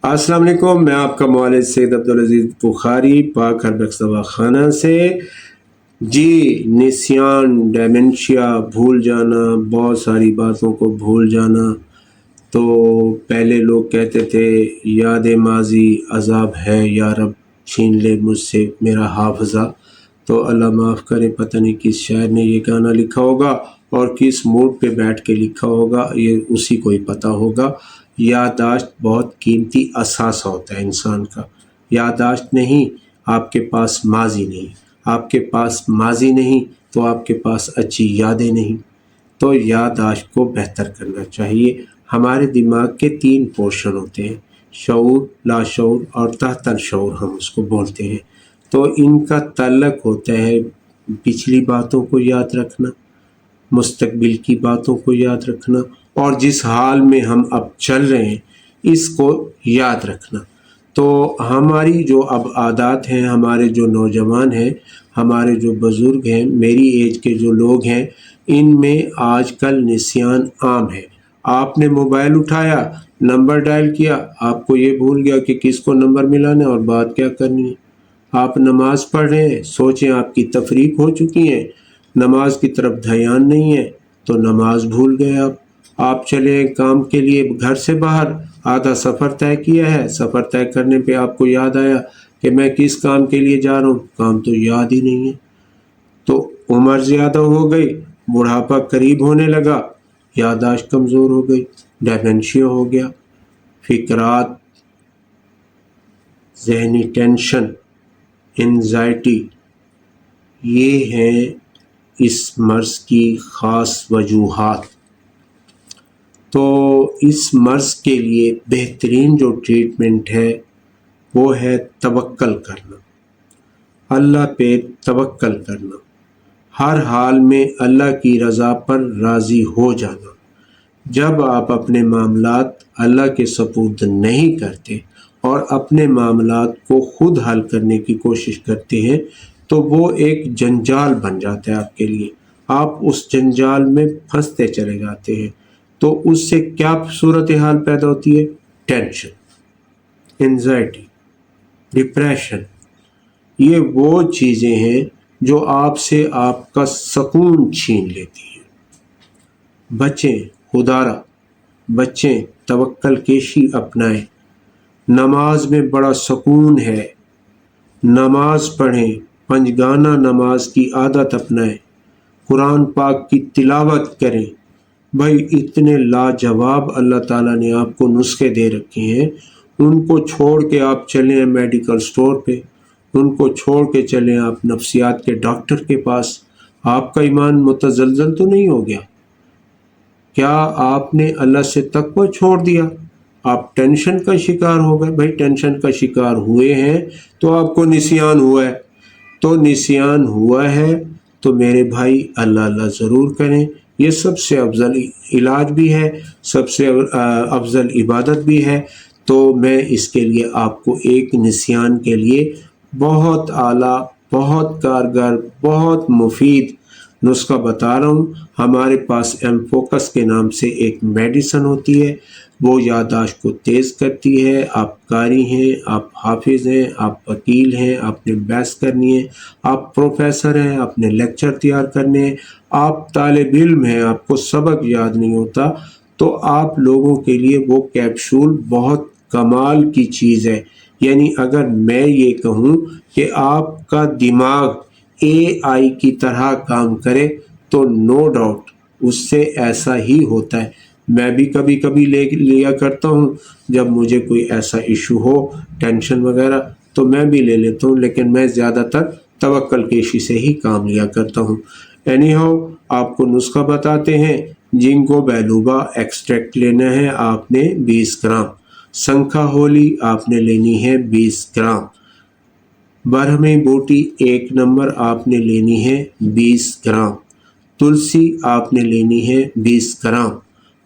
अस्सलाम वालेकुम, मैं आपका मौलवी सैयद अब्दुल अजीज बुखारी पाक हर्बक्स दवाखाना से। जी, निस्यान, डेमेंशिया, भूल जाना, बहुत सारी बातों को भूल जाना। तो पहले लोग कहते थे याद माजी अजाब है या रब, छीन ले मुझसे मेरा हाफजा। तो अल्लाह माफ़ करे, पता नहीं किस शायर ने ये गाना लिखा होगा और किस मूड पे बैठ के लिखा होगा, ये उसी को ही पता होगा। याददाश्त बहुत कीमती असासा होता है इंसान का। याददाश्त नहीं, आपके पास माजी नहीं, आपके पास माजी नहीं तो आपके पास अच्छी यादें नहीं। तो याददाश्त को बेहतर करना चाहिए। हमारे दिमाग के 3 पोर्शन होते हैं, शऊर, लाशऊर और तहतल शऊर, हम उसको बोलते हैं। तो इनका ताल्लुक होता है पिछली बातों को याद रखना, मुस्तकबिल की बातों को याद रखना और जिस हाल में हम अब चल रहे हैं इसको याद रखना। तो हमारी जो अब आदत हैं, हमारे जो नौजवान हैं, हमारे जो बुज़ुर्ग हैं, मेरी एज के जो लोग हैं, इनमें आजकल निस्यान आम है। आपने मोबाइल उठाया, नंबर डायल किया, आपको ये भूल गया कि किसको नंबर मिलाना है और बात क्या करनी है। आप नमाज पढ़ रहे हैं, सोचें आपकी तफरीक हो चुकी है, नमाज की तरफ ध्यान नहीं है तो नमाज भूल गए आप चले काम के लिए घर से बाहर, आधा सफ़र तय किया है, सफ़र तय करने पे आपको याद आया कि मैं किस काम के लिए जा रहा हूँ, काम तो याद ही नहीं है। तो उम्र ज़्यादा हो गई, बुढ़ापा करीब होने लगा, याददाश्त कमज़ोर हो गई, डेमेंशिया हो गया, फिक्रात, जहनी टेंशन, एंजाइटी, ये हैं इस मर्ज़ की ख़ास वजूहात। तो इस मर्ज़ के लिए बेहतरीन जो ट्रीटमेंट है वो है तवक्कल करना, अल्लाह पे तवक्कल करना, हर हाल में अल्लाह की रज़ा पर राज़ी हो जाना। जब आप अपने मामलात अल्लाह के सपुर्द नहीं करते और अपने मामलात को खुद हल करने की कोशिश करते हैं तो वो एक जंजाल बन जाता है आपके लिए, आप उस जंजाल में फंसते चले जाते हैं। तो उससे क्या सूरत हाल पैदा होती है? Tension, anxiety, depression. ये वो चीज़ें हैं जो आपसे आपका सुकून छीन लेती हैं। बचें, खुदारा बचें, तवक्कल केशी अपनाएं। नमाज में बड़ा सुकून है, नमाज पढ़ें, पंजगाना नमाज की आदत अपनाएं, कुरान पाक की तिलावत करें। भाई इतने लाजवाब अल्लाह ताला ने आपको नुस्खे दे रखे हैं, उनको छोड़ के आप चलें मेडिकल स्टोर पे, उनको छोड़ के चलें आप नफ्सियात के डॉक्टर के पास। आपका ईमान मुतज़लज़ल तो नहीं हो गया? क्या आपने अल्लाह से तक़वा छोड़ दिया? आप टेंशन का शिकार हो गए। भाई टेंशन का शिकार हुए हैं तो आपको निस्यान हुआ है, तो निस्यान हुआ है तो मेरे भाई अल्लाह अल्लाह ज़रूर करें। ये सबसे अफजल इलाज भी है, सबसे अफजल इबादत भी है। तो मैं इसके लिए आपको एक निस्यान के लिए बहुत आला, बहुत कारगर, बहुत मुफीद नुस्खा बता रहा हूँ। हमारे पास एम फोकस के नाम से एक मेडिसन होती है, वो याददाश्त को तेज़ करती है। आप कारी हैं, आप हाफिज़ हैं, आप वकील हैं, आपने बहस करनी है, आप प्रोफेसर हैं, आपने लेक्चर तैयार करने हैं, आप तालिब इल्म हैं, आपको सबक याद नहीं होता, तो आप लोगों के लिए वो कैप्सूल बहुत कमाल की चीज़ है। यानी अगर मैं ये कहूँ कि आपका दिमाग AI की तरह काम करे तो नो डाउट उससे ऐसा ही होता है। मैं भी कभी कभी लिया करता हूँ, जब मुझे कोई ऐसा इशू हो, टेंशन वगैरह, तो मैं भी ले लेता हूँ, लेकिन मैं ज़्यादातर तवक्कल केशी से ही काम लिया करता हूँ। एनी हाउ आपको नुस्खा बताते हैं। जिंको बैलूबा एक्सट्रैक्ट लेना है आपने 20 ग्राम, संखा होली आपने लेनी है 20 ग्राम, बरहमी बूटी 1 नंबर आपने लेनी है 20 ग्राम, तुलसी आपने लेनी है 20 ग्राम,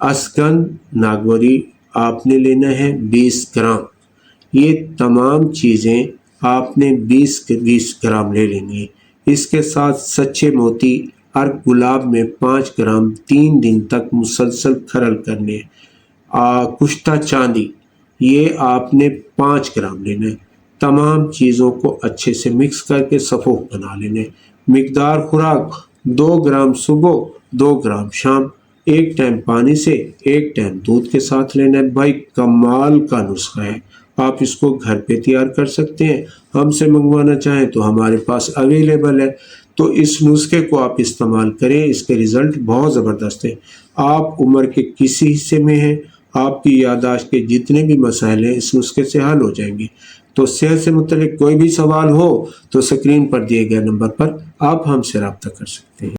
असगंध नागवरी आपने लेना है 20 ग्राम। ये तमाम चीज़ें आपने 20 ग्राम ले लेनी है। इसके साथ सच्चे मोती अर्क गुलाब में 5 ग्राम 3 दिन तक मुसलसल खरल करने। कुश्ता चांदी یہ آپ نے 5 گرام لینا ہے۔ تمام چیزوں کو اچھے سے مکس کر کے سفوف بنا لینا ہے۔ مقدار خوراک 2 گرام صبح، 2 گرام شام، 1 ٹائم پانی سے 1 ٹائم دودھ کے ساتھ لینا ہے۔ بھائی کمال کا نسخہ ہے، آپ اس کو گھر پہ تیار کر سکتے ہیں، ہم سے منگوانا چاہیں تو ہمارے پاس اویلیبل ہے۔ تو اس نسخے کو آپ استعمال کریں، اس کے رزلٹ بہت زبردست ہیں۔ آپ عمر کے کسی حصے میں ہیں، آپ کی یادداشت کے جتنے بھی مسائل ہیں اس نسخے سے حل ہو جائیں گے۔ تو صحت سے متعلق کوئی بھی سوال ہو تو اسکرین پر دیے گئے نمبر پر آپ ہم سے رابطہ کر سکتے ہیں۔